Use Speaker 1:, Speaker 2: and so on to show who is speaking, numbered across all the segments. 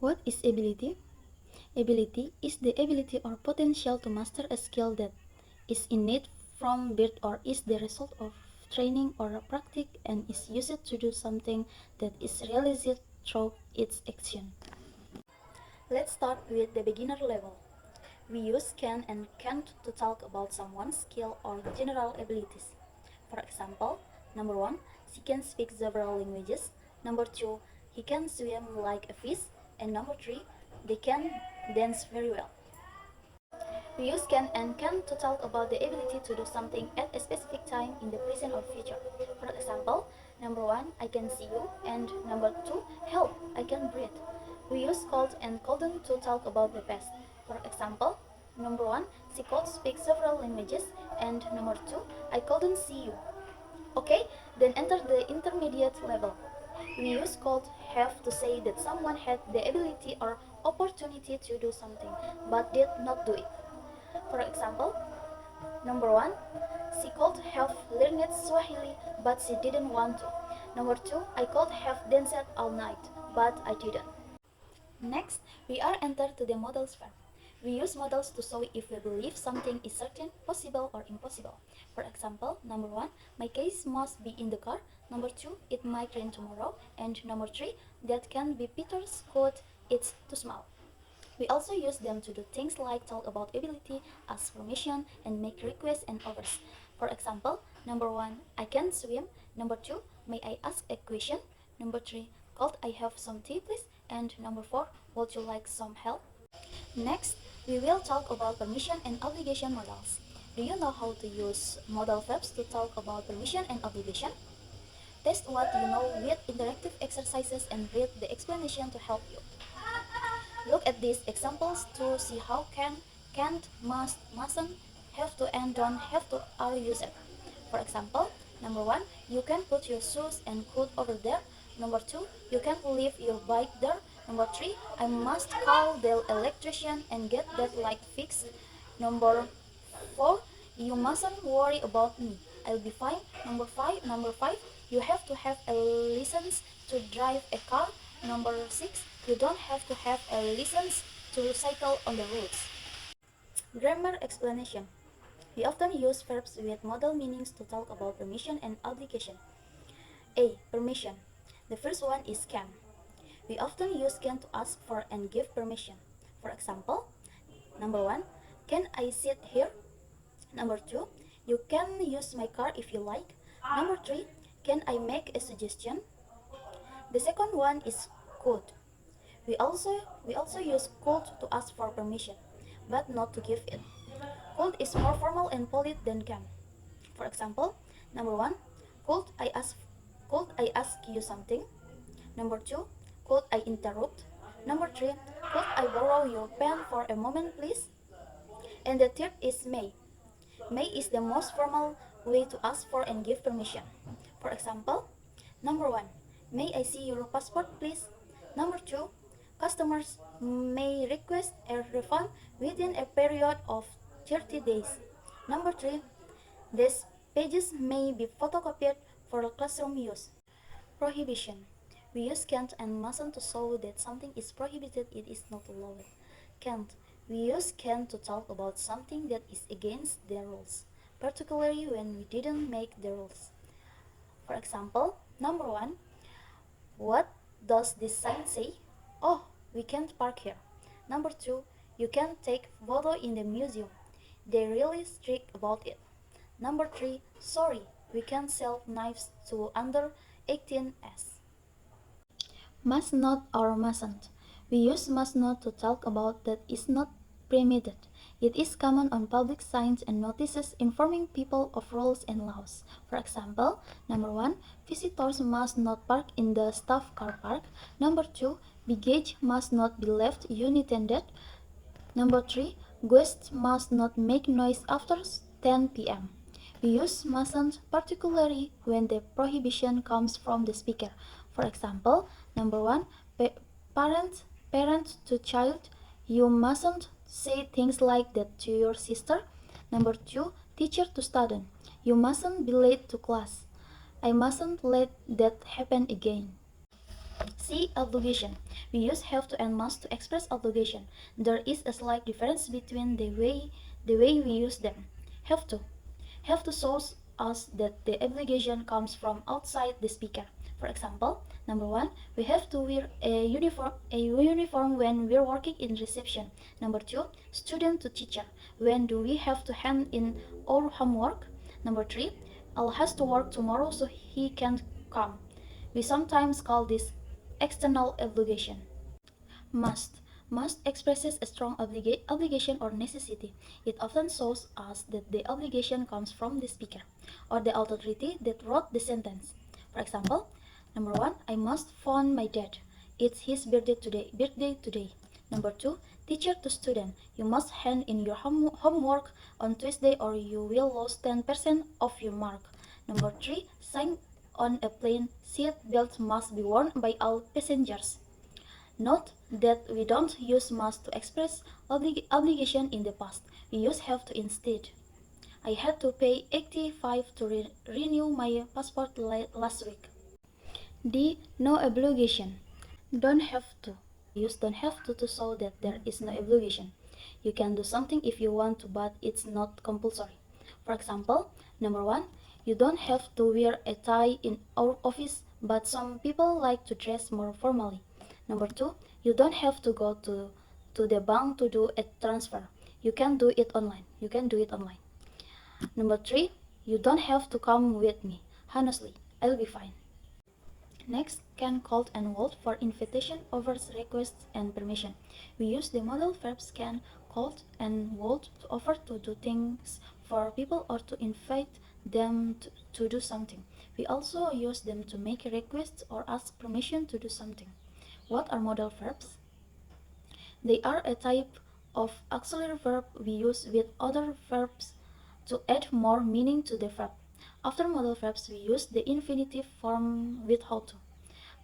Speaker 1: What is ability? Ability is the ability or potential to master a skill that is innate from birth or is the result of training or practice and is used to do something that is realized through its action. Let's start with the beginner level. We use can and can't to talk about someone's skill or general abilities. For example, number 1, she can speak several languages. Number 2, he can swim like a fish. And number 3, they can dance very well. We use can and can't to talk about the ability to do something at a specific time in the present or future. For example, number 1, I can see you, and number 2, help, I can breathe. We use could and couldn't to talk about the past. For example, number 1, she could speak several languages, and number 2, I couldn't see you. Okay, then enter the intermediate level. We use could have to say that someone had the ability or opportunity to do something, but did not do it. For example, number 1, she could have learned Swahili, but she didn't want to. Number 2, I could have danced all night, but I didn't. Next, we are entered to the modals verb. We use modals to show if we believe something is certain, possible, or impossible. For example, number 1, my case must be in the car. Number 2, it might rain tomorrow. And number 3, that can be Peter's coat, it's too small. We also use them to do things like talk about ability, ask permission, and make requests and offers. For example, number 1, I can swim. Number 2, may I ask a question? Number 3, could I have some tea please? And number 4, would you like some help? Next, we will talk about permission and obligation modals. Do you know how to use modal verbs to talk about permission and obligation? Test what you know with interactive exercises and read the explanation to help you. Look at these examples to see how can, can't, must, mustn't, have to, and don't have to are used. For example, number 1, you can put your shoes and coat over there. Number 2, you can leave your bike there. Number 3, I must call the electrician and get that light fixed. Number 4, you mustn't worry about me, I'll be fine. Number 5, you have to have a license to drive a car. Number 6, you don't have to have a license to cycle on the roads. Grammar explanation. We often use verbs with modal meanings to talk about permission and obligation. A. Permission. The first one is can. We often use can to ask for and give permission. For example, number 1, can I sit here? Number 2, you can use my car if you like. Number 3, can I make a suggestion? The second one is could. We also use could to ask for permission, but not to give it. Could is more formal and polite than can. For example, number 1, could I ask you something? Number 2, could I interrupt? Number 3, could I borrow your pen for a moment please? And the third is may. May is the most formal way to ask for and give permission. For example, number 1, may I see your passport please? Number 2, customers may request a refund within a period of 30 days. Number 3, these pages may be photocopied for classroom use. Prohibition. We use can't and mustn't to show that something is prohibited, it is not allowed. Can't. We use can to talk about something that is against the rules, particularly when we didn't make the rules. For example, number 1, what does this sign say? Oh, we can't park here. Number 2, you can't take photo in the museum. They're really strict about it. Number 3, sorry, we can't sell knives to under 18s. Must not or mustn't. We use must not to talk about that is not permitted. It is common on public signs and notices informing people of rules and laws. For example, number 1, visitors must not park in the staff car park. Number 2, baggage must not be left unattended. Number 3, guests must not make noise after 10 p.m. We use mustn't particularly when the prohibition comes from the speaker. For example, number 1, parent to child, you mustn't say things like that to your sister. Number 2, teacher to student, you mustn't be late to class. I mustn't let that happen again. C. Obligation. We use have to and must to express obligation. There is a slight difference between the way we use them. Have to. Have to shows us that the obligation comes from outside the speaker. For example, number one, we have to wear a uniform when we're working in reception. Number two, student to teacher. When do we have to hand in our homework? Number three, Al has to work tomorrow so he can't come. We sometimes call this external obligation. Must. Must expresses a strong obligation or necessity. It often shows us that the obligation comes from the speaker or the authority that wrote the sentence. For example, number one, I must phone my dad. It's his birthday today. Number two, teacher to student. You must hand in your homework on Tuesday or you will lose 10% of your mark. Number three, sign on a plane. Seat belts must be worn by all passengers. Note that we don't use must to express obligation in the past. We use have to instead. I had to pay 85 to renew my passport last week. D. No obligation. Don't have to. Use don't have to show that there is no obligation. You can do something if you want to, but it's not compulsory. For example, number one, you don't have to wear a tie in our office, but some people like to dress more formally. Number two, you don't have to go to the bank to do a transfer. You can do it online. Number three, you don't have to come with me. Honestly, I'll be fine. Next, can, called, and would for invitation, offers, requests, and permission. We use the modal verbs can, called, and would to offer to do things for people or to invite them to do something. We also use them to make requests or ask permission to do something. What are modal verbs? They are a type of auxiliary verb we use with other verbs to add more meaning to the verb. After modal verbs, we use the infinitive form with how to.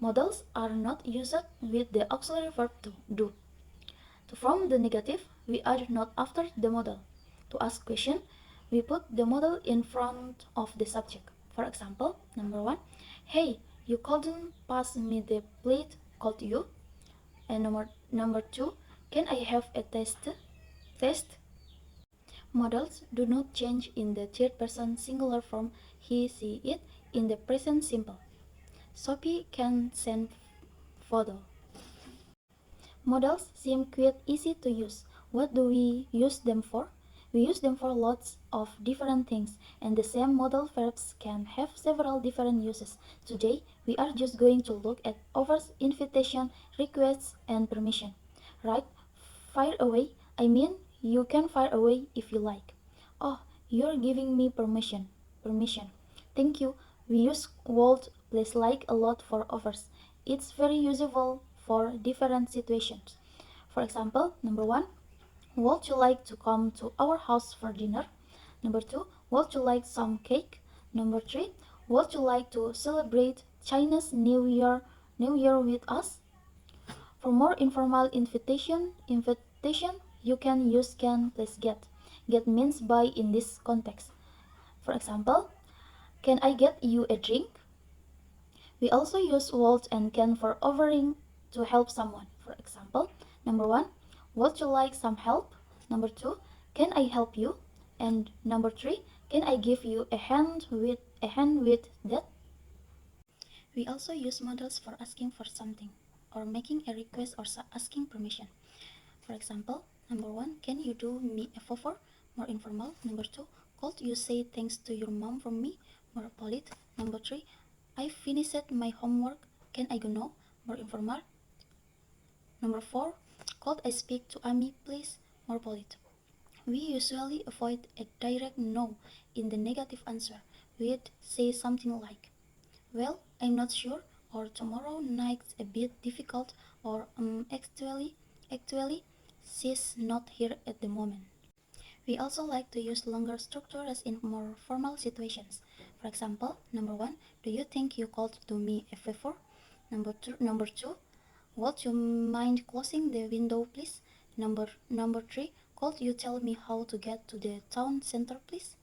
Speaker 1: Modals are not used with the auxiliary verb to do. To form the negative, we add not after the modal. To ask question, we put the modal in front of the subject. For example, number one, hey, you couldn't pass me the plate, could you? And number two, can I have a test? Modals do not change in the third person singular form he, she, it in the present simple. Sophie can send photo. Modals seem quite easy to use. What do we use them for? We use them for lots of different things, and the same modal verbs can have several different uses. Today, we are just going to look at offers, invitation, requests, and permission. Right? Fire away. I mean, you can fire away if you like. Oh, you're giving me permission. Thank you. We use would place like a lot for offers. It's very useful for different situations. For example, number one, would you like to come to our house for dinner? Number two, would you like some cake? Number three, would you like to celebrate Chinese New Year with us? For more informal invitation, you can use can plus get. Get means buy in this context. For example, can I get you a drink? We also use would and can for offering to help someone. For example, number one, would you like some help? Number two, can I help you? And number three, can I give you a hand with that? We also use modals for asking for something or making a request or asking permission. For example, number one, can you do me a favor? More informal. Number two, could you say thanks to your mom from me? More polite. Number three, I finished my homework. Can I go now? More informal. Number four, could I speak to Amy, please? More polite. We usually avoid a direct no in the negative answer. We'd say something like, well, I'm not sure, or tomorrow night's a bit difficult, or actually, she's not here at the moment. We also like to use longer structures in more formal situations. For example, number one, do you think you could do me a favor? Number two, would you mind closing the window, please? Number three, could you tell me how to get to the town center, please?